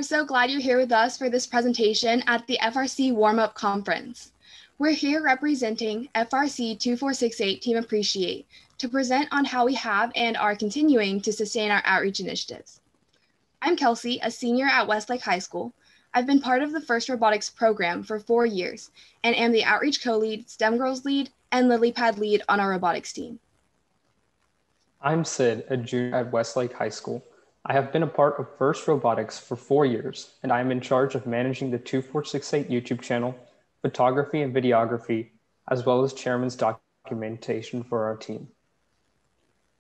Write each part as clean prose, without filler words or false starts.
so glad you're here with us for this presentation at the FRC Warm-Up Conference. We're here representing FRC 2468 Team Appreciate to present on how we have and are continuing to sustain our outreach initiatives. I'm Kelsey, a senior at Westlake High School. I've been part of the FIRST Robotics program for 4 years and am the Outreach Co-Lead, STEM Girls Lead, and LilyPad Lead on our robotics team. I'm Sid, a junior at Westlake High School. I have been a part of FIRST Robotics for 4 years, and I am in charge of managing the 2468 YouTube channel, photography and videography, as well as chairman's documentation for our team.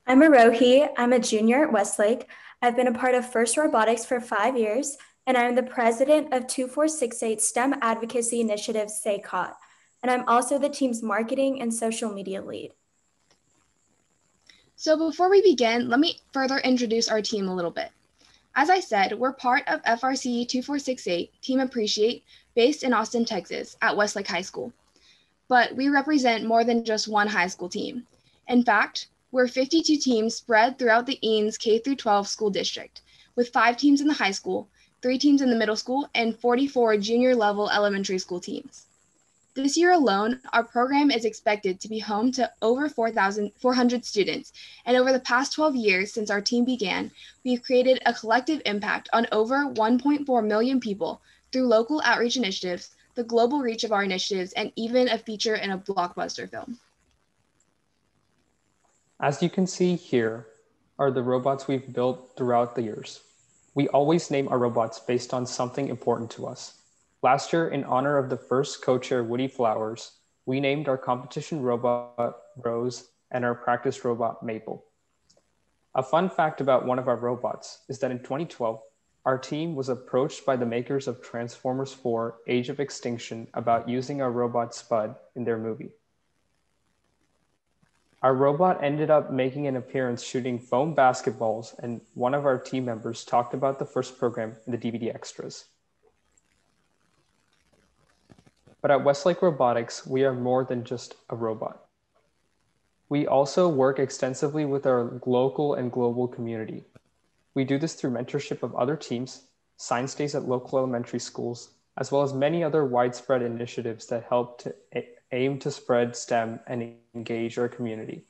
I'm Arohi. I'm a junior at Westlake. I've been a part of FIRST Robotics for 5 years, and I'm the president of 2468 STEM Advocacy Initiative, SACOT, and I'm also the team's marketing and social media lead. So before we begin, let me further introduce our team a little bit. As I said, we're part of FRC 2468 Team Appreciate, based in Austin, Texas, at Westlake High School. But we represent more than just one high school team. In fact, we're 52 teams spread throughout the Eanes K-12 school district, with 5 teams in the high school, 3 teams in the middle school, and 44 junior level elementary school teams. This year alone, our program is expected to be home to over 4,400 students, and over the past 12 years since our team began, we've created a collective impact on over 1.4 million people through local outreach initiatives, the global reach of our initiatives, and even a feature in a blockbuster film. As you can see here are the robots we've built throughout the years. We always name our robots based on something important to us. Last year, in honor of the first co-chair Woody Flowers, we named our competition robot Rose and our practice robot Maple. A fun fact about one of our robots is that in 2012, our team was approached by the makers of Transformers 4: Age of Extinction about using our robot Spud in their movie. Our robot ended up making an appearance shooting foam basketballs, and one of our team members talked about the first program in the DVD extras. But at Westlake Robotics, we are more than just a robot. We also work extensively with our local and global community. We do this through mentorship of other teams, science days at local elementary schools, as well as many other widespread initiatives that help to aim to spread STEM and engage our community.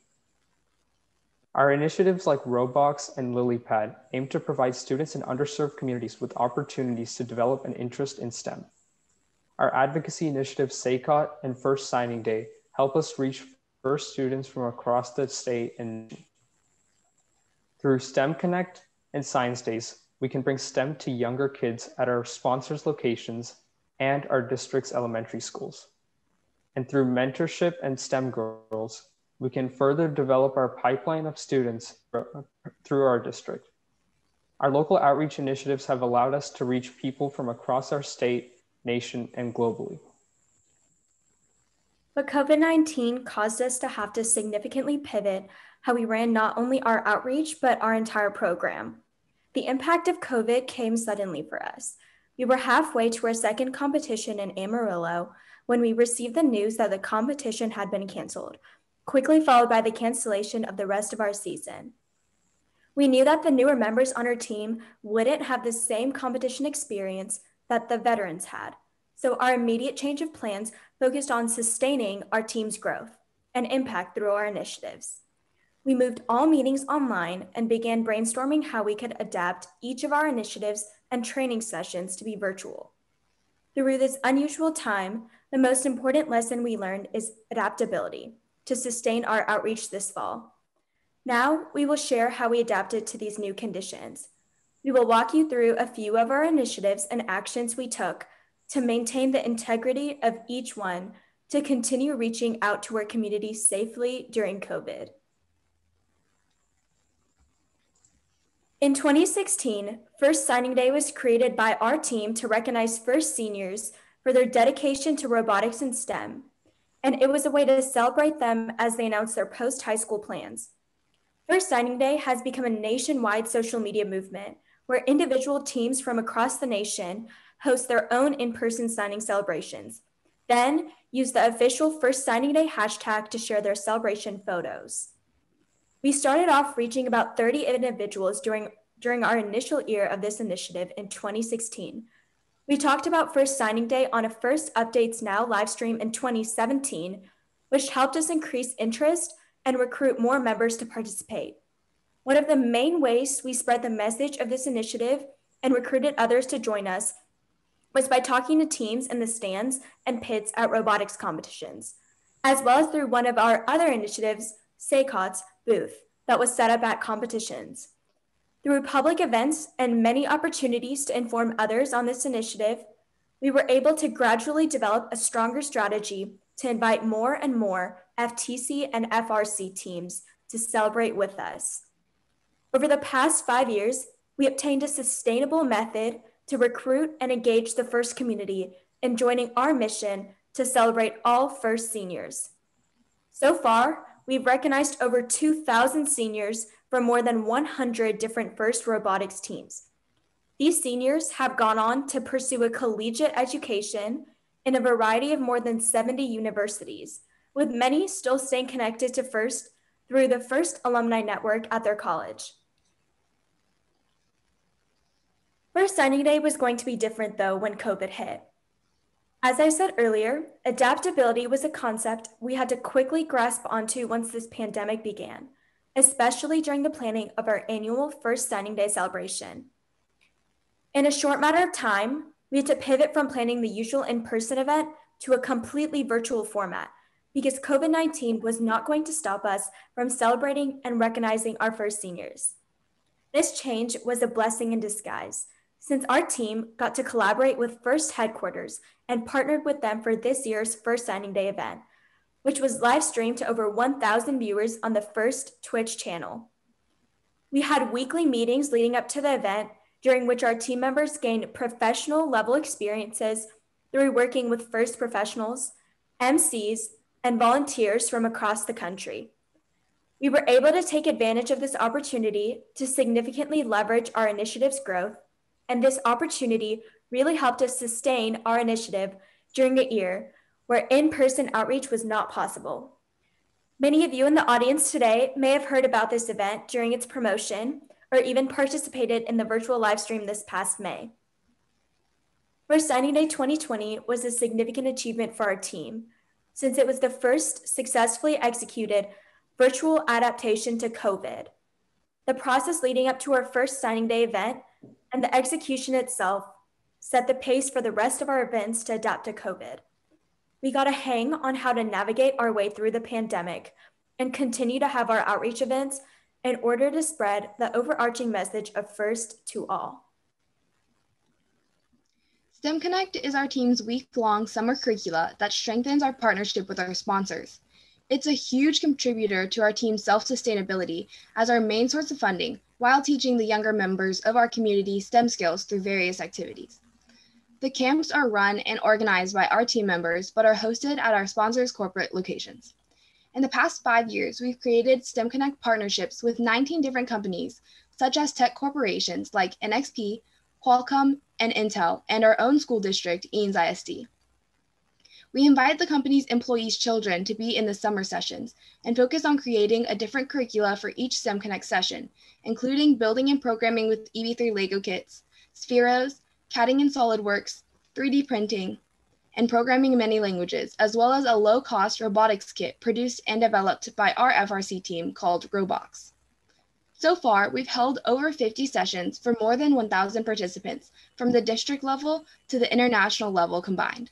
Our initiatives like Roblox and LilyPad aim to provide students in underserved communities with opportunities to develop an interest in STEM. Our advocacy initiatives, SACOT and First Signing Day, help us reach FIRST students from across the state. And through STEM Connect and Science Days, we can bring STEM to younger kids at our sponsors' locations and our district's elementary schools. And through mentorship and STEM Girls, we can further develop our pipeline of students through our district. Our local outreach initiatives have allowed us to reach people from across our state, nation, and globally. But COVID-19 caused us to have to significantly pivot how we ran not only our outreach, but our entire program. The impact of COVID came suddenly for us. We were halfway to our second competition in Amarillo when we received the news that the competition had been canceled, quickly followed by the cancellation of the rest of our season. We knew that the newer members on our team wouldn't have the same competition experience that the veterans had. So our immediate change of plans focused on sustaining our team's growth and impact through our initiatives. We moved all meetings online and began brainstorming how we could adapt each of our initiatives and training sessions to be virtual. Through this unusual time, the most important lesson we learned is adaptability to sustain our outreach this fall. Now we will share how we adapted to these new conditions. We will walk you through a few of our initiatives and actions we took to maintain the integrity of each one to continue reaching out to our community safely during COVID. In 2016, First Signing Day was created by our team to recognize first seniors for their dedication to robotics and STEM, and it was a way to celebrate them as they announced their post-high school plans. First Signing Day has become a nationwide social media movement where individual teams from across the nation host their own in-person signing celebrations, then use the official First Signing Day hashtag to share their celebration photos. We started off reaching about 30 individuals during during our initial year of this initiative in 2016. We talked about First Signing Day on a First Updates Now live stream in 2017, which helped us increase interest and recruit more members to participate. One of the main ways we spread the message of this initiative and recruited others to join us was by talking to teams in the stands and pits at robotics competitions, as well as through one of our other initiatives, Saycot's booth, that was set up at competitions. Through public events and many opportunities to inform others on this initiative, we were able to gradually develop a stronger strategy to invite more and more FTC and FRC teams to celebrate with us. Over the past 5 years, we obtained a sustainable method to recruit and engage the FIRST community in joining our mission to celebrate all FIRST seniors. So far, we've recognized over 2,000 seniors from more than 100 different FIRST robotics teams. These seniors have gone on to pursue a collegiate education in a variety of more than 70 universities, with many still staying connected to FIRST through the FIRST Alumni Network at their college. First Signing Day was going to be different though when COVID hit. As I said earlier, adaptability was a concept we had to quickly grasp onto once this pandemic began, especially during the planning of our annual First Signing Day celebration. In a short matter of time, we had to pivot from planning the usual in-person event to a completely virtual format because COVID-19 was not going to stop us from celebrating and recognizing our first seniors. This change was a blessing in disguise, since our team got to collaborate with FIRST headquarters and partnered with them for this year's First Signing Day event, which was live streamed to over 1,000 viewers on the FIRST Twitch channel. We had weekly meetings leading up to the event, during which our team members gained professional level experiences through working with FIRST professionals, MCs, and volunteers from across the country. We were able to take advantage of this opportunity to significantly leverage our initiative's growth, and this opportunity really helped us sustain our initiative during a year where in-person outreach was not possible. Many of you in the audience today may have heard about this event during its promotion or even participated in the virtual live stream this past May. First Signing Day 2020 was a significant achievement for our team, since it was the first successfully executed virtual adaptation to COVID. The process leading up to our First Signing Day event and the execution itself set the pace for the rest of our events to adapt to COVID. We got a hang on how to navigate our way through the pandemic and continue to have our outreach events in order to spread the overarching message of FIRST to all. STEM Connect is our team's week-long summer curricula that strengthens our partnership with our sponsors. It's a huge contributor to our team's self-sustainability as our main source of funding, while teaching the younger members of our community STEM skills through various activities. The camps are run and organized by our team members, but are hosted at our sponsors' corporate locations. In the past 5 years, we've created STEM Connect partnerships with 19 different companies, such as tech corporations like NXP, Qualcomm, and Intel, and our own school district, Eanes ISD. We invite the company's employees' children to be in the summer sessions and focus on creating a different curricula for each STEM Connect session, including building and programming with EV3 Lego kits, Spheros, CADing in SolidWorks, 3D printing, and programming in many languages, as well as a low-cost robotics kit produced and developed by our FRC team called Robox. So far, we've held over 50 sessions for more than 1,000 participants from the district level to the international level combined.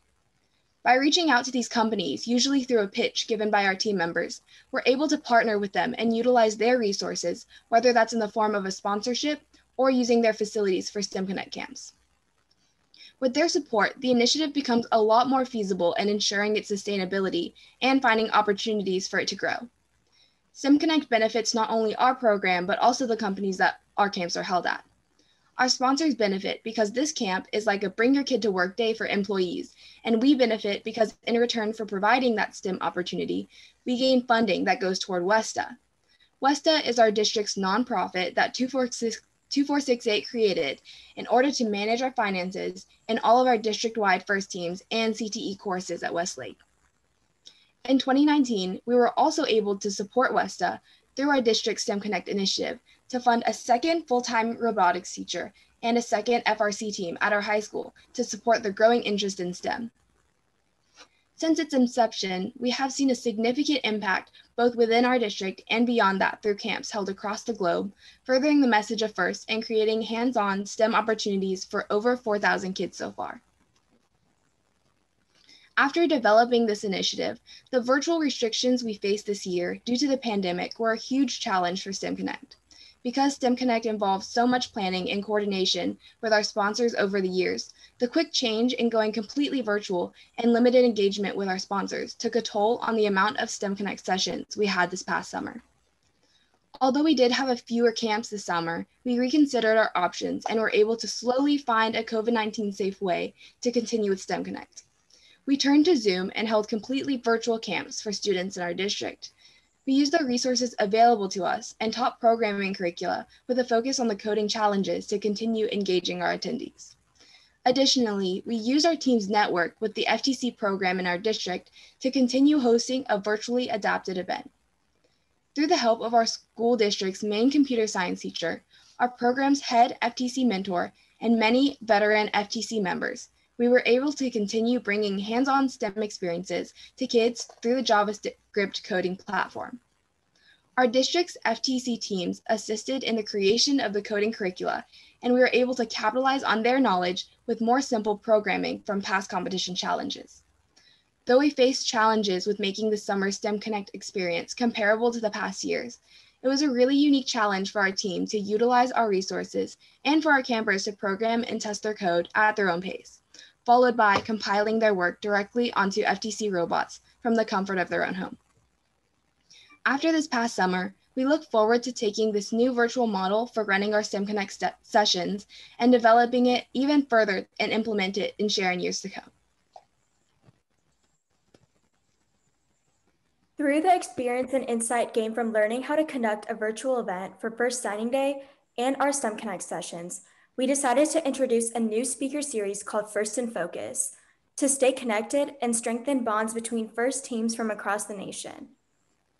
By reaching out to these companies, usually through a pitch given by our team members, we're able to partner with them and utilize their resources, whether that's in the form of a sponsorship or using their facilities for STEM Connect camps. With their support, the initiative becomes a lot more feasible in ensuring its sustainability and finding opportunities for it to grow. STEM Connect benefits not only our program, but also the companies that our camps are held at. Our sponsors benefit because this camp is like a bring your kid to work day for employees, and we benefit because in return for providing that STEM opportunity, we gain funding that goes toward WESTA. WESTA is our district's nonprofit that 2468 created in order to manage our finances in all of our district-wide FIRST teams and CTE courses at Westlake. In 2019, we were also able to support WESTA through our district STEM Connect initiative to fund a second full-time robotics teacher and a second FRC team at our high school to support the growing interest in STEM. Since its inception, we have seen a significant impact both within our district and beyond that through camps held across the globe, furthering the message of FIRST and creating hands-on STEM opportunities for over 4,000 kids so far. After developing this initiative, the virtual restrictions we faced this year due to the pandemic were a huge challenge for STEM Connect. Because STEM Connect involves so much planning and coordination with our sponsors over the years, the quick change in going completely virtual and limited engagement with our sponsors took a toll on the amount of STEM Connect sessions we had this past summer. Although we did have a fewer camps this summer, we reconsidered our options and were able to slowly find a COVID-19 safe way to continue with STEM Connect. We turned to Zoom and held completely virtual camps for students in our district. We used the resources available to us and taught programming curricula with a focus on the coding challenges to continue engaging our attendees. Additionally, we used our team's network with the FTC program in our district to continue hosting a virtually adapted event. Through the help of our school district's main computer science teacher, our program's head FTC mentor, and many veteran FTC members, we were able to continue bringing hands-on STEM experiences to kids through the JavaScript coding platform. Our district's FTC teams assisted in the creation of the coding curricula, and we were able to capitalize on their knowledge with more simple programming from past competition challenges. Though we faced challenges with making the summer STEM Connect experience comparable to the past years, it was a really unique challenge for our team to utilize our resources and for our campers to program and test their code at their own pace, followed by compiling their work directly onto FTC robots from the comfort of their own home. After this past summer, we look forward to taking this new virtual model for running our STEM Connect sessions and developing it even further and implement it in sharing years to come. Through the experience and insight gained from learning how to conduct a virtual event for First Signing Day and our STEM Connect sessions, we decided to introduce a new speaker series called First in Focus to stay connected and strengthen bonds between FIRST teams from across the nation.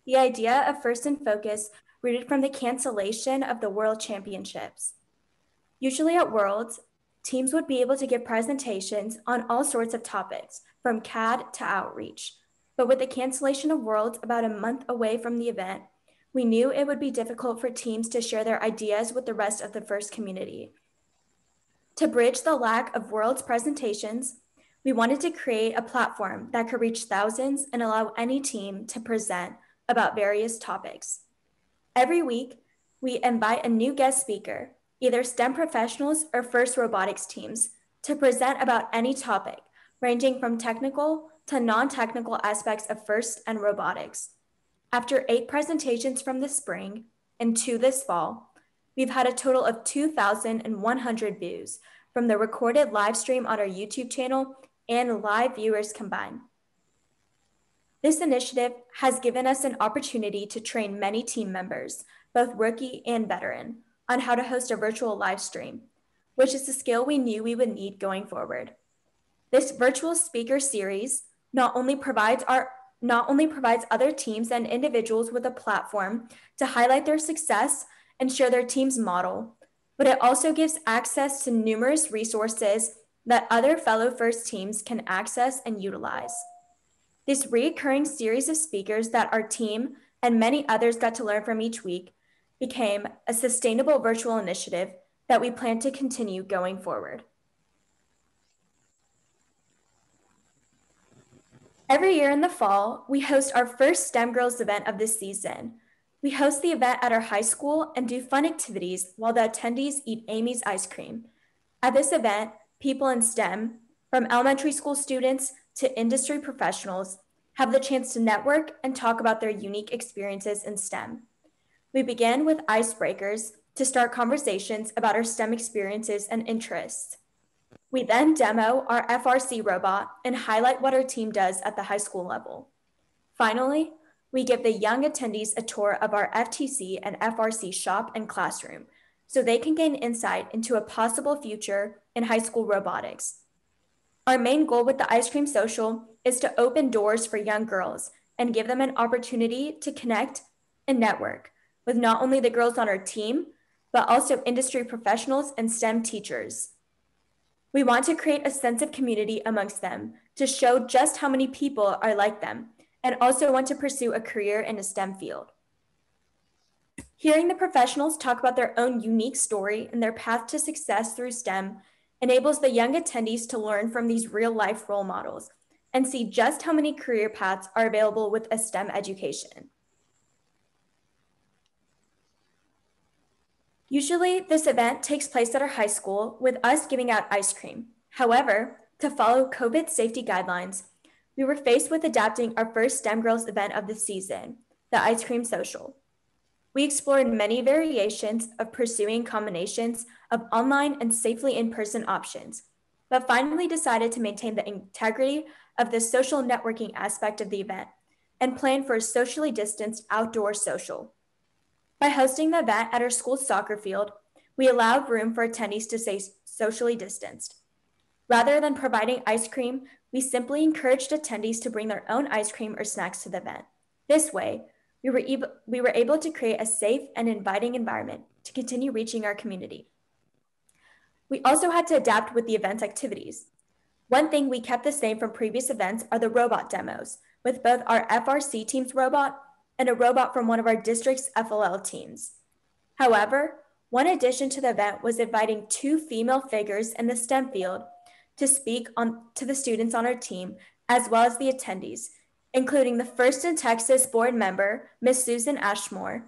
The idea of First in Focus rooted from the cancellation of the World Championships. Usually at Worlds, teams would be able to give presentations on all sorts of topics, from CAD to outreach. But with the cancellation of Worlds about a month away from the event, we knew it would be difficult for teams to share their ideas with the rest of the FIRST community. To bridge the lack of Worlds presentations, we wanted to create a platform that could reach thousands and allow any team to present about various topics. Every week, we invite a new guest speaker, either STEM professionals or FIRST robotics teams, to present about any topic, ranging from technical to non-technical aspects of FIRST and robotics. After 8 presentations from the spring and 2 this fall, we've had a total of 2,100 views from the recorded live stream on our YouTube channel and live viewers combined. This initiative has given us an opportunity to train many team members, both rookie and veteran, on how to host a virtual live stream, which is the skill we knew we would need going forward. This virtual speaker series not only provides other teams and individuals with a platform to highlight their success and share their team's model, but it also gives access to numerous resources that other fellow FIRST teams can access and utilize. This recurring series of speakers that our team and many others got to learn from each week became a sustainable virtual initiative that we plan to continue going forward. Every year in the fall, we host our first STEM Girls event of this season. We host the event at our high school and do fun activities while the attendees eat Amy's ice cream. At this event, people in STEM, from elementary school students to industry professionals, have the chance to network and talk about their unique experiences in STEM. We begin with icebreakers to start conversations about our STEM experiences and interests. We then demo our FRC robot and highlight what our team does at the high school level. Finally, we give the young attendees a tour of our FTC and FRC shop and classroom so they can gain insight into a possible future in high school robotics. Our main goal with the ice cream social is to open doors for young girls and give them an opportunity to connect and network with not only the girls on our team, but also industry professionals and STEM teachers. We want to create a sense of community amongst them to show just how many people are like them, and also want to pursue a career in a STEM field. Hearing the professionals talk about their own unique story and their path to success through STEM enables the young attendees to learn from these real-life role models and see just how many career paths are available with a STEM education. Usually, this event takes place at our high school with us giving out ice cream. However, to follow COVID safety guidelines, we were faced with adapting our first STEM Girls event of the season, the Ice Cream Social. We explored many variations of pursuing combinations of online and safely in-person options, but finally decided to maintain the integrity of the social networking aspect of the event and plan for a socially distanced outdoor social. By hosting the event at our school's soccer field, we allowed room for attendees to stay socially distanced. Rather than providing ice cream, we simply encouraged attendees to bring their own ice cream or snacks to the event. This way, we were able to create a safe and inviting environment to continue reaching our community. We also had to adapt with the event's activities. One thing we kept the same from previous events are the robot demos, with both our FRC Teams robot and a robot from one of our district's FLL teams. However, one addition to the event was inviting 2 female figures in the STEM field to speak to the students on our team, as well as the attendees, including the First in Texas board member, Ms. Susan Ashmore,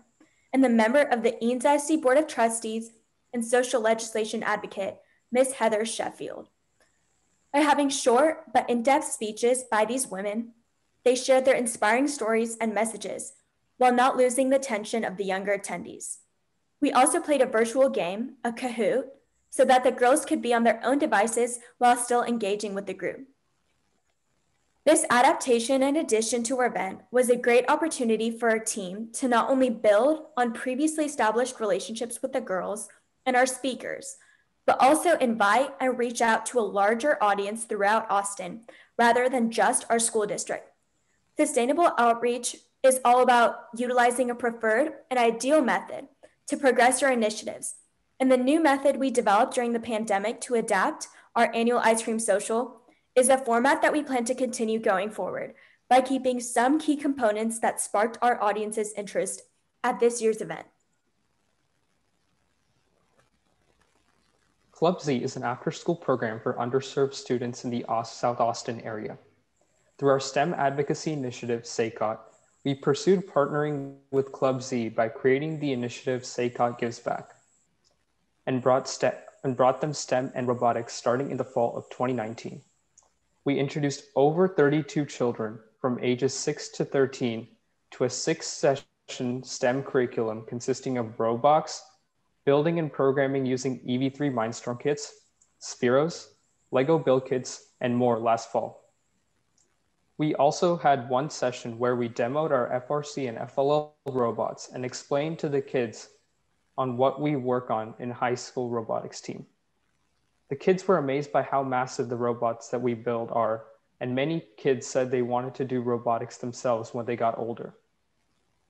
and the member of the Eanes ISD Board of Trustees and social legislation advocate, Ms. Heather Sheffield. By having short but in-depth speeches by these women, they shared their inspiring stories and messages while not losing the attention of the younger attendees. We also played a virtual game, a Kahoot, so that the girls could be on their own devices while still engaging with the group. This adaptation and addition to our event was a great opportunity for our team to not only build on previously established relationships with the girls and our speakers, but also invite and reach out to a larger audience throughout Austin rather than just our school district. Sustainable outreach is all about utilizing a preferred and ideal method to progress our initiatives. And the new method we developed during the pandemic to adapt our annual ice cream social is a format that we plan to continue going forward by keeping some key components that sparked our audience's interest at this year's event. Club Z is an after-school program for underserved students in the South Austin area. Through our STEM advocacy initiative, SACOT, we pursued partnering with Club Z by creating the initiative SACOT Gives Back and brought them STEM and robotics starting in the fall of 2019. We introduced over 32 children from ages 6 to 13 to a 6-session STEM curriculum consisting of robots, building and programming using EV3 Mindstorm kits, Spiros, Lego build kits, and more last fall. We also had one session where we demoed our FRC and FLL robots and explained to the kids on what we work on in high school robotics team. The kids were amazed by how massive the robots that we build are, and many kids said they wanted to do robotics themselves when they got older.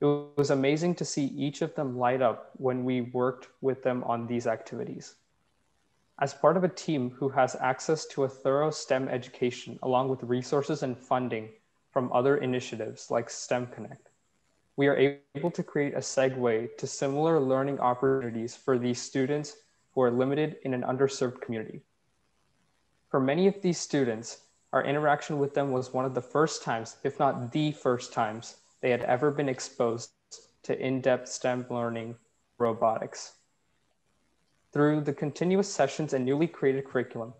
It was amazing to see each of them light up when we worked with them on these activities. As part of a team who has access to a thorough STEM education, along with resources and funding from other initiatives like STEM Connect, we are able to create a segue to similar learning opportunities for these students who are limited in an underserved community. For many of these students, our interaction with them was one of the first times, if not the first times, they had ever been exposed to in-depth STEM learning robotics. Through the continuous sessions and newly created curriculum,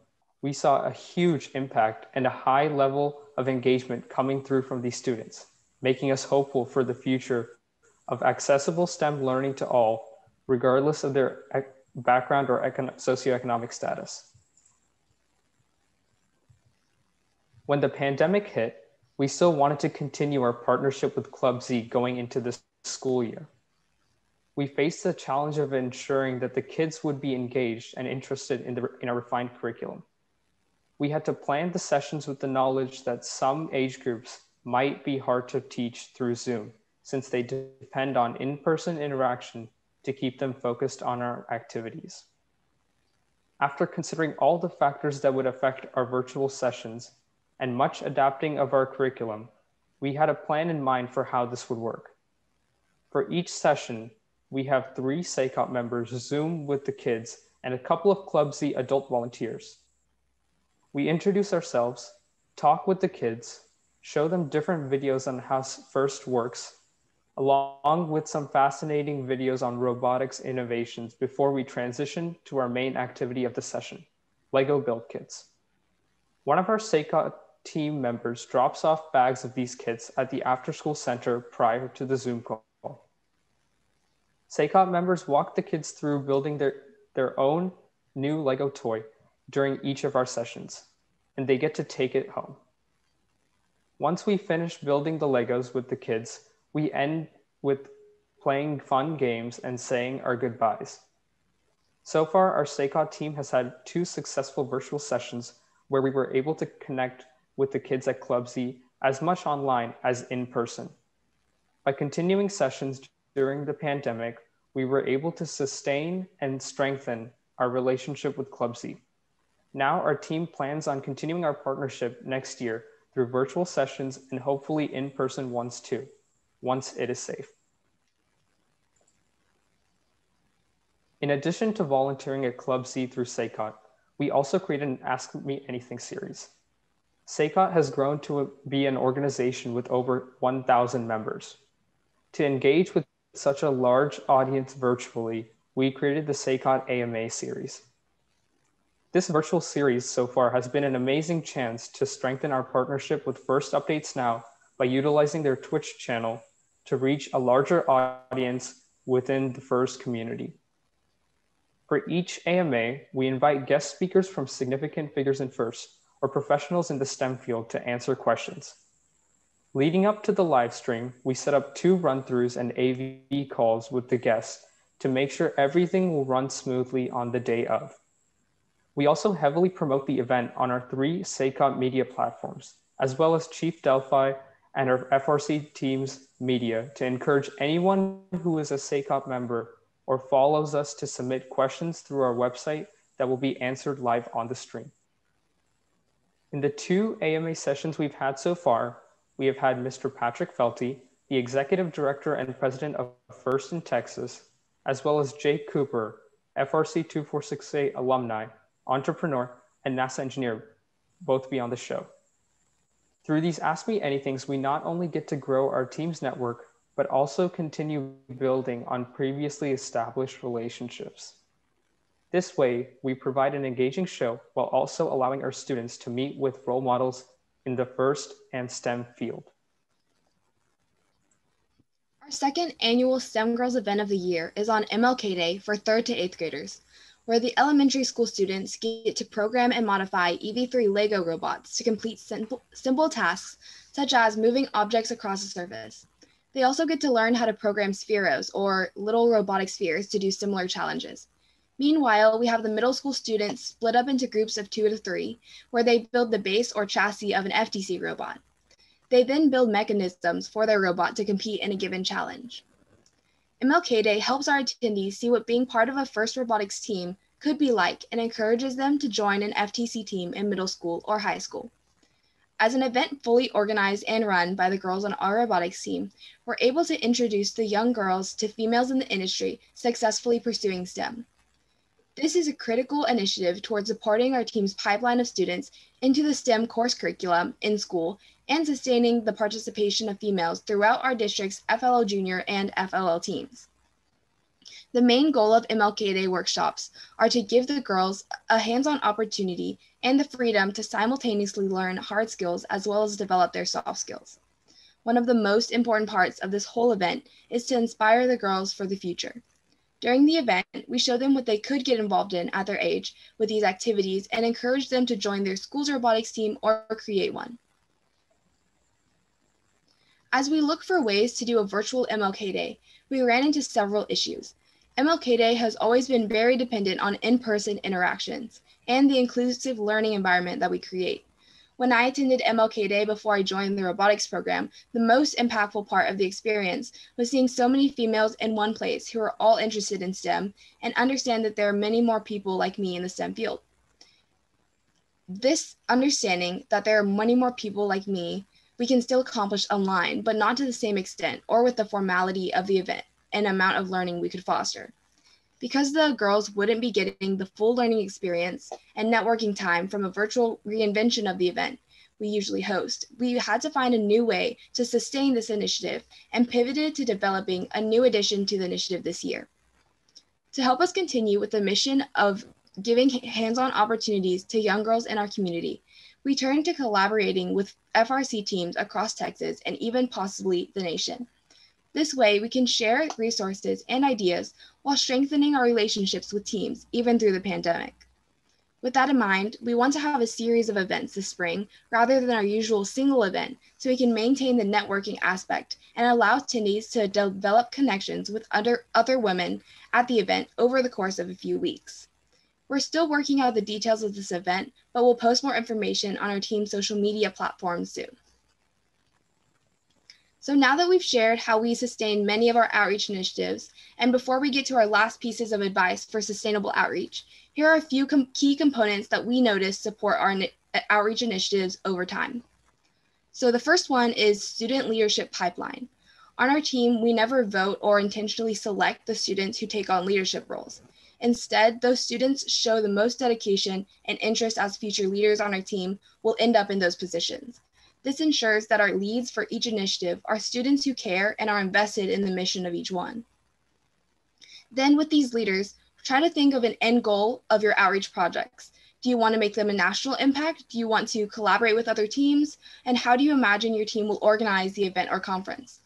we saw a huge impact and a high level of engagement coming through from these students, making us hopeful for the future of accessible STEM learning to all, regardless of their background or socioeconomic status. When the pandemic hit, we still wanted to continue our partnership with Club Z going into this school year. We faced the challenge of ensuring that the kids would be engaged and interested in a refined curriculum. We had to plan the sessions with the knowledge that some age groups might be hard to teach through Zoom, since they depend on in-person interaction to keep them focused on our activities. After considering all the factors that would affect our virtual sessions and much adapting of our curriculum, we had a plan in mind for how this would work. For each session, we have 3 SACOP members Zoom with the kids and a couple of Clubsy adult volunteers. We introduce ourselves, talk with the kids, show them different videos on how FIRST works, along with some fascinating videos on robotics innovations before we transition to our main activity of the session, Lego build kits. One of our SACOP team members drops off bags of these kits at the after-school center prior to the Zoom call. SACOP members walk the kids through building their own new Lego toy during each of our sessions, and they get to take it home. Once we finish building the Legos with the kids, we end with playing fun games and saying our goodbyes. So far, our SACOP team has had 2 successful virtual sessions where we were able to connect with the kids at Clubsy as much online as in person. By continuing sessions during the pandemic, we were able to sustain and strengthen our relationship with Clubsy. Now our team plans on continuing our partnership next year through virtual sessions and hopefully in-person ones too, once it is safe. In addition to volunteering at Clubsy through SACOT, we also created an Ask Me Anything series. SACOT has grown to be an organization with over 1,000 members. To engage with such a large audience virtually, we created the SACOT AMA series. This virtual series so far has been an amazing chance to strengthen our partnership with First Updates Now by utilizing their Twitch channel to reach a larger audience within the FIRST community. For each AMA, we invite guest speakers from significant figures in FIRST or professionals in the STEM field to answer questions. Leading up to the live stream, we set up 2 run-throughs and AV calls with the guests to make sure everything will run smoothly on the day of. We also heavily promote the event on our 3 SACOP media platforms, as well as Chief Delphi and our FRC Teams media to encourage anyone who is a SACOP member or follows us to submit questions through our website that will be answered live on the stream. In the 2 AMA sessions we've had so far, we have had Mr. Patrick Felty, the Executive Director and President of FIRST in Texas, as well as Jake Cooper, FRC 2468 alumni, entrepreneur, and NASA engineer, both be on the show. Through these Ask Me Anythings, we not only get to grow our team's network, but also continue building on previously established relationships. This way, we provide an engaging show while also allowing our students to meet with role models in the FIRST and STEM field. Our second annual STEM Girls event of the year is on MLK Day for 3rd to 8th graders, where the elementary school students get to program and modify EV3 Lego robots to complete simple tasks such as moving objects across a surface. They also get to learn how to program spheros, or little robotic spheres, to do similar challenges. Meanwhile, we have the middle school students split up into groups of 2 to 3, where they build the base or chassis of an FTC robot. They then build mechanisms for their robot to compete in a given challenge. MLK Day helps our attendees see what being part of a FIRST robotics team could be like and encourages them to join an FTC team in middle school or high school. As an event fully organized and run by the girls on our robotics team, we're able to introduce the young girls to females in the industry successfully pursuing STEM. This is a critical initiative towards supporting our team's pipeline of students into the STEM course curriculum in school and sustaining the participation of females throughout our district's FLL Junior and FLL teams. The main goal of MLK Day workshops are to give the girls a hands-on opportunity and the freedom to simultaneously learn hard skills as well as develop their soft skills. One of the most important parts of this whole event is to inspire the girls for the future. During the event, we show them what they could get involved in at their age with these activities and encourage them to join their school's robotics team or create one. As we look for ways to do a virtual MLK Day, we ran into several issues. MLK Day has always been very dependent on in-person interactions and the inclusive learning environment that we create. When I attended MLK Day before I joined the robotics program, the most impactful part of the experience was seeing so many females in one place who are all interested in STEM and understand that there are many more people like me in the STEM field. This understanding that there are many more people like me, we can still accomplish online, but not to the same extent or with the formality of the event and amount of learning we could foster. Because the girls wouldn't be getting the full learning experience and networking time from a virtual reinvention of the event we usually host, we had to find a new way to sustain this initiative and pivoted to developing a new addition to the initiative this year. To help us continue with the mission of giving hands-on opportunities to young girls in our community, we turned to collaborating with FRC teams across Texas and even possibly the nation. This way, we can share resources and ideas while strengthening our relationships with teams, even through the pandemic. With that in mind, we want to have a series of events this spring rather than our usual single event so we can maintain the networking aspect and allow attendees to develop connections with other women at the event over the course of a few weeks. We're still working out the details of this event, but we'll post more information on our team's social media platforms soon. So now that we've shared how we sustain many of our outreach initiatives, and before we get to our last pieces of advice for sustainable outreach, here are a few key components that we notice support our outreach initiatives over time. So the first one is student leadership pipeline. On our team, we never vote or intentionally select the students who take on leadership roles. Instead, those students show the most dedication and interest as future leaders on our team will end up in those positions. This ensures that our leads for each initiative are students who care and are invested in the mission of each one. Then with these leaders, try to think of an end goal of your outreach projects. Do you want to make them a national impact? Do you want to collaborate with other teams? And how do you imagine your team will organize the event or conference?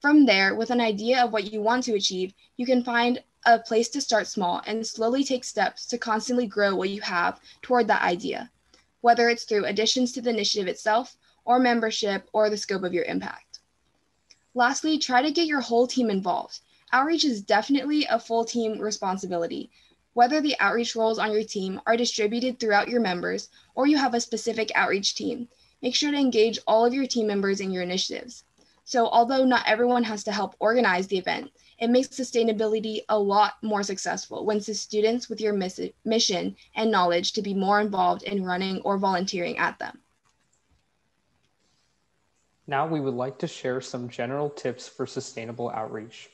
From there, with an idea of what you want to achieve, you can find a place to start small and slowly take steps to constantly grow what you have toward that idea, whether it's through additions to the initiative itself or membership or the scope of your impact. Lastly, try to get your whole team involved. Outreach is definitely a full team responsibility. Whether the outreach roles on your team are distributed throughout your members or you have a specific outreach team, make sure to engage all of your team members in your initiatives. So although not everyone has to help organize the event, it makes sustainability a lot more successful when it's students with your mission and knowledge to be more involved in running or volunteering at them. Now we would like to share some general tips for sustainable outreach.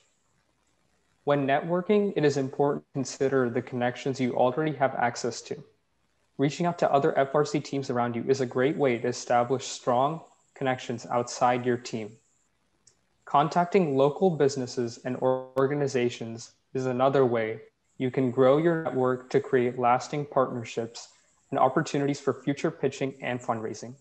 When networking, it is important to consider the connections you already have access to. Reaching out to other FRC teams around you is a great way to establish strong connections outside your team. Contacting local businesses and organizations is another way you can grow your network to create lasting partnerships and opportunities for future pitching and fundraising.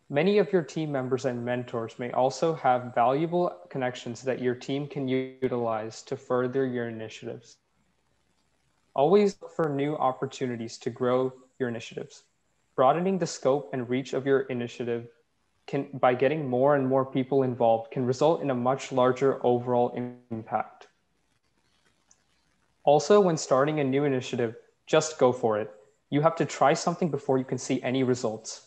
Many of your team members and mentors may also have valuable connections that your team can utilize to further your initiatives. Always look for new opportunities to grow your initiatives. Broadening the scope and reach of your initiative by getting more and more people involved can result in a much larger overall impact. Also, when starting a new initiative, just go for it. You have to try something before you can see any results.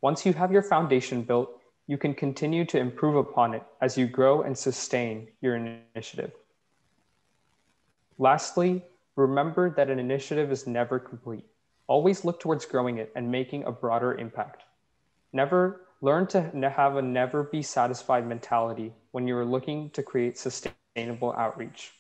Once you have your foundation built, you can continue to improve upon it as you grow and sustain your initiative. Lastly, remember that an initiative is never complete. Always look towards growing it and making a broader impact. Learn to have a never be satisfied mentality when you're looking to create sustainable outreach.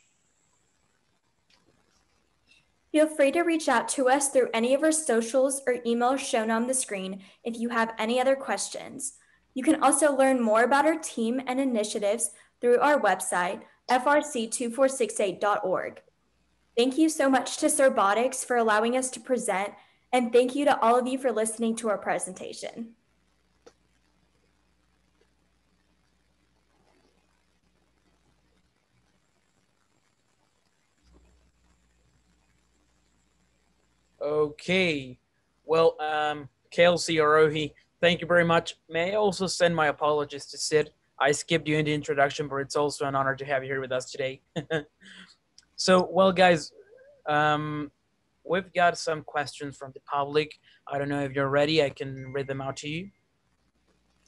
Feel free to reach out to us through any of our socials or emails shown on the screen if you have any other questions. You can also learn more about our team and initiatives through our website, frc2468.org. Thank you so much to Cerbotics for allowing us to present, and thank you to all of you for listening to our presentation. Okay, well, Kelsey or Rohi, thank you very much. May I also send my apologies to Sid? I skipped you in the introduction, but it's also an honor to have you here with us today. So, well, guys, we've got some questions from the public. I don't know if you're ready. I can read them out to you.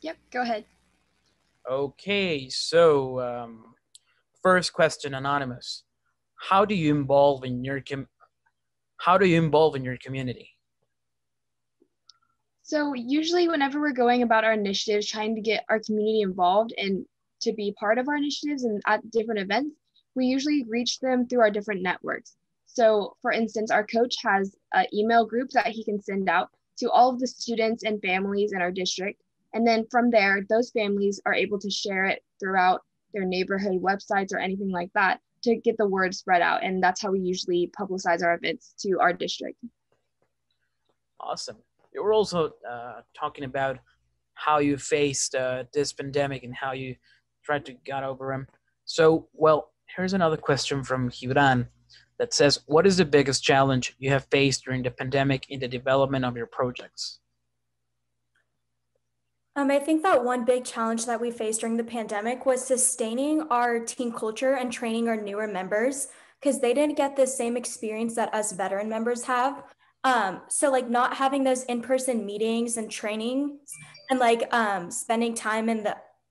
Yep, go ahead. Okay, so first question, anonymous. How do you involve in your community? So usually whenever we're going about our initiatives, trying to get our community involved and to be part of our initiatives and at different events, we usually reach them through our different networks. So for instance, our coach has an email group that he can send out to all of the students and families in our district. And then from there, those families are able to share it throughout their neighborhood websites or anything like that to get the word spread out. And that's how we usually publicize our events to our district. Awesome. You were also talking about how you faced this pandemic and how you tried to get over them. So, well, here's another question from Gibran that says, what is the biggest challenge you have faced during the pandemic in the development of your projects? I think that one big challenge that we faced during the pandemic was sustaining our team culture and training our newer members, because they didn't get the same experience that us veteran members have. So like not having those in-person meetings and trainings and like spending time in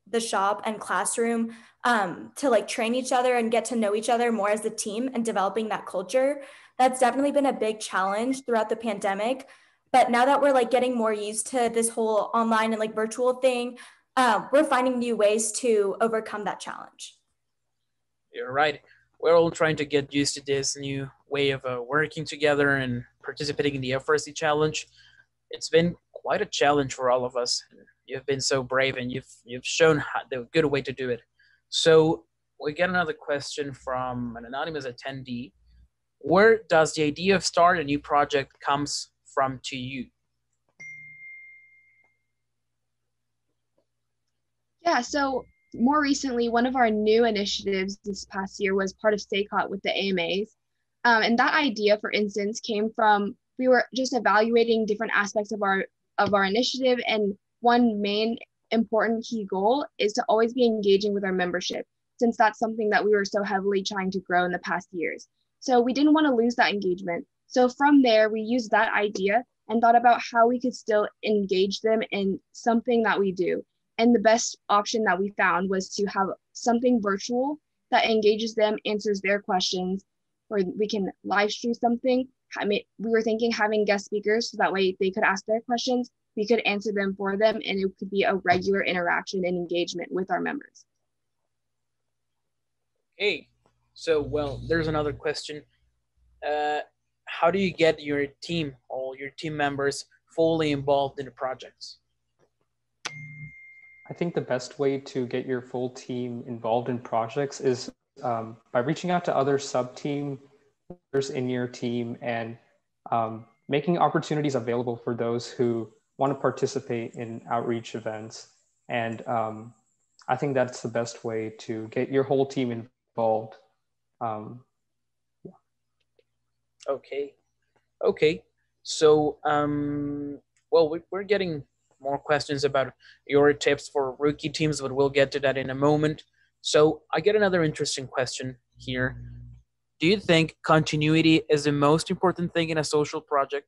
the shop and classroom to like train each other and get to know each other more as a team and developing that culture. That's definitely been a big challenge throughout the pandemic. But now that we're like getting more used to this whole online and like virtual thing, we're finding new ways to overcome that challenge. You're right. We're all trying to get used to this new way of working together and participating in the FRC challenge. It's been quite a challenge for all of us. You've been so brave and you've shown the good way to do it. So we get another question from an anonymous attendee. Where does the idea of start a new project comes from to you? Yeah, so more recently, one of our new initiatives this past year was part of SACOT with the AMAs. And that idea, for instance, came from, we were just evaluating different aspects of our initiative. And one main important key goal is to always be engaging with our membership, since that's something that we were so heavily trying to grow in the past years. So we didn't want to lose that engagement. So from there, we used that idea and thought about how we could still engage them in something that we do. And the best option that we found was to have something virtual that engages them, answers their questions, or we can live stream something. We were thinking having guest speakers so that way they could ask their questions, we could answer them for them, and it could be a regular interaction and engagement with our members. Okay, so well, there's another question. How do you get your team, all your team members, fully involved in the projects? I think the best way to get your full team involved in projects is by reaching out to other sub-team members in your team and making opportunities available for those who want to participate in outreach events. And I think that's the best way to get your whole team involved. Okay. So, well, we're getting more questions about your tips for rookie teams, but we'll get to that in a moment. So I get another interesting question here. Do you think continuity is the most important thing in a social project?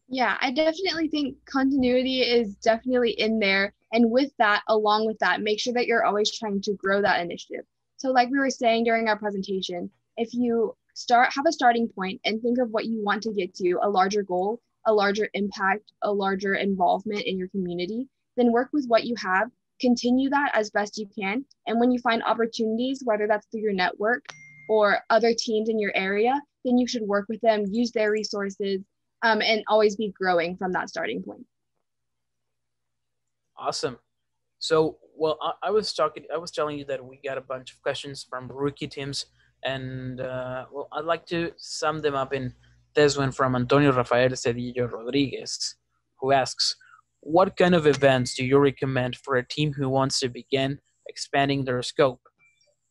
Yeah, I definitely think continuity is definitely in there. And with that, along with that, make sure that you're always trying to grow that initiative. So like we were saying during our presentation, if you have a starting point and think of what you want to get to, a larger goal, a larger impact, a larger involvement in your community, then work with what you have, continue that as best you can. And when you find opportunities, whether that's through your network or other teams in your area, then you should work with them, use their resources, and always be growing from that starting point. Awesome. So, well, I was telling you that we got a bunch of questions from rookie teams, and well, I'd like to sum them up in this one from Antonio Rafael Cedillo Rodriguez, who asks, what kind of events do you recommend for a team who wants to begin expanding their scope?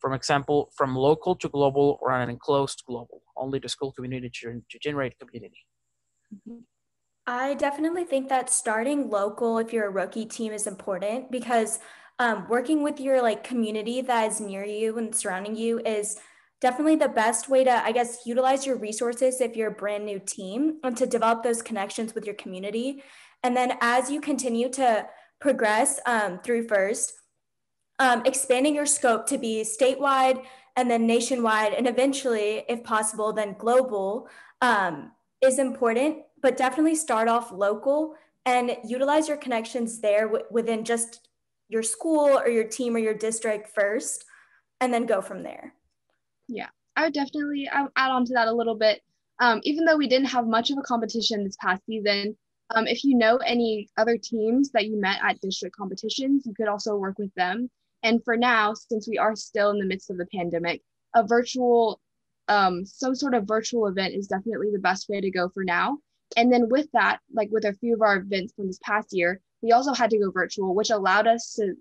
For example, from local to global or an enclosed global, only the school community to generate community. I definitely think that starting local, if you're a rookie team, is important because working with your like community that is near you and surrounding you is definitely the best way to, I guess, utilize your resources if you're a brand new team and to develop those connections with your community. And then as you continue to progress through FIRST, expanding your scope to be statewide and then nationwide, and eventually, if possible, then global is important, but definitely start off local and utilize your connections there within just your school or your team or your district first, and then go from there. Yeah, I would definitely add on to that a little bit. Even though we didn't have much of a competition this past season, if you know any other teams that you met at district competitions, you could also work with them. And for now, since we are still in the midst of the pandemic, a virtual, some sort of virtual event is definitely the best way to go for now. And then with that, like with a few of our events from this past year, we also had to go virtual, which allowed us to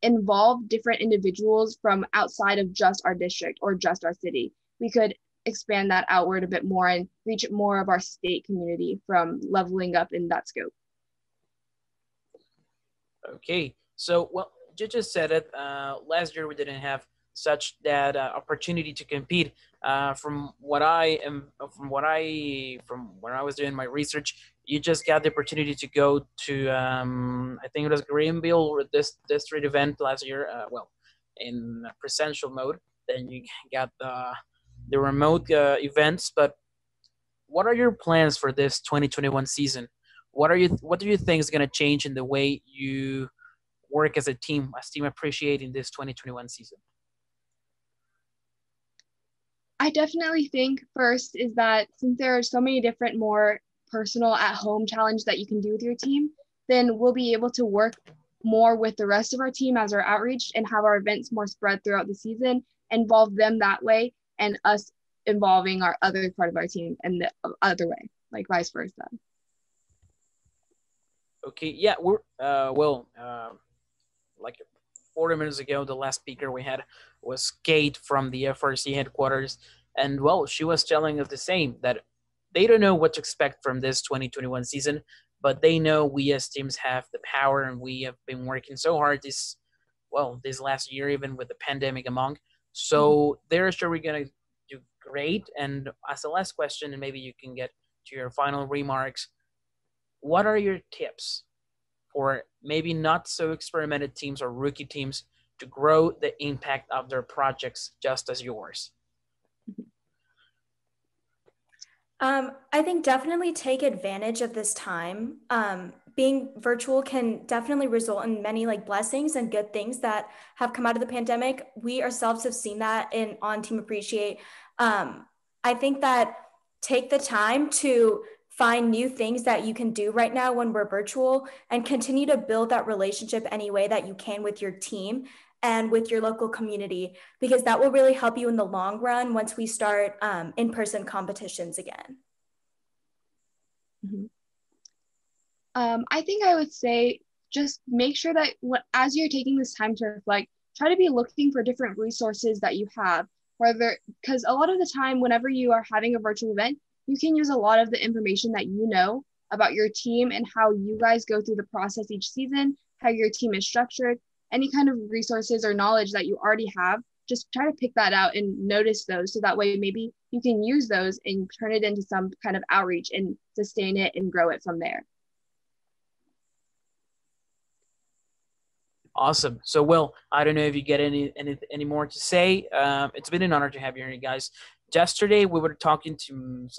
involve different individuals from outside of just our district or just our city. We could expand that outward a bit more and reach more of our state community from leveling up in that scope. Okay, so well, you just said it. Last year we didn't have such that opportunity to compete. From when I was doing my research, you just got the opportunity to go to I think it was Greenville or this district event last year. In presential mode. Then you got the remote events. But what are your plans for this 2021 season? What do you think is going to change in the way you work as Team Appreciate in this 2021 season? I definitely think first is that since there are so many different more personal at-home challenge that you can do with your team, then we'll be able to work more with the rest of our team as our outreach and have our events more spread throughout the season, involve them that way, and us involving our other part of our team and the other way, like vice versa. Okay, yeah, we're like 40 minutes ago, the last speaker we had was Kate from the FRC headquarters, and well, she was telling us the same, that they don't know what to expect from this 2021 season, but they know we as teams have the power, and we have been working so hard this last year, even with the pandemic among. So they're sure we're gonna do great. And as the last question, and maybe you can get to your final remarks, what are your tips for maybe not so experimented teams or rookie teams to grow the impact of their projects just as yours? I think definitely take advantage of this time. Being virtual can definitely result in many like blessings and good things that have come out of the pandemic. We ourselves have seen that on Team Appreciate. I think that take the time to find new things that you can do right now when we're virtual and continue to build that relationship any way that you can with your team and with your local community, because that will really help you in the long run once we start in-person competitions again. Mm-hmm. I think I would say just make sure that as you're taking this time to reflect, try to be looking for different resources that you have, because a lot of the time, whenever you are having a virtual event, you can use a lot of the information that you know about your team and how you guys go through the process each season, how your team is structured, any kind of resources or knowledge that you already have. Just try to pick that out and notice those, so that way maybe you can use those and turn it into some kind of outreach and sustain it and grow it from there. Awesome. So, Will, I don't know if you get any more to say. It's been an honor to have you here, guys. Yesterday, we were talking to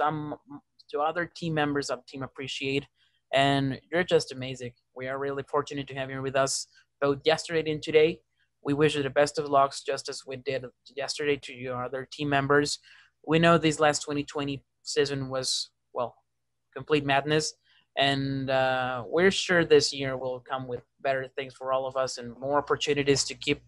other team members of Team Appreciate, and you're just amazing. We are really fortunate to have you with us both yesterday and today. We wish you the best of luck, just as we did yesterday to your other team members. We know this last 2020 season was, well, complete madness. And we're sure this year will come with better things for all of us and more opportunities to keep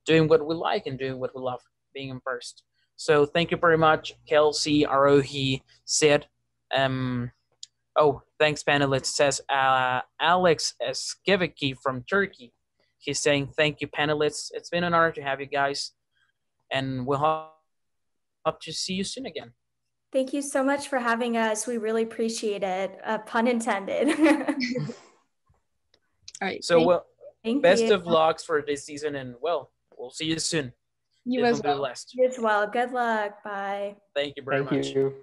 doing what we like and doing what we love, being in first. So thank you very much, Kelsey, Arohi, Sid. Thanks, panelists, says Alex Skivicki from Turkey. He's saying, thank you, panelists. It's been an honor to have you guys. And we'll hope to see you soon again. Thank you so much for having us. We really appreciate it. Pun intended. All right. So, best of luck for this season, and well, we'll see you soon. You This as will be the well. last. You as well. Good luck. Bye. Thank you very Thank much. you.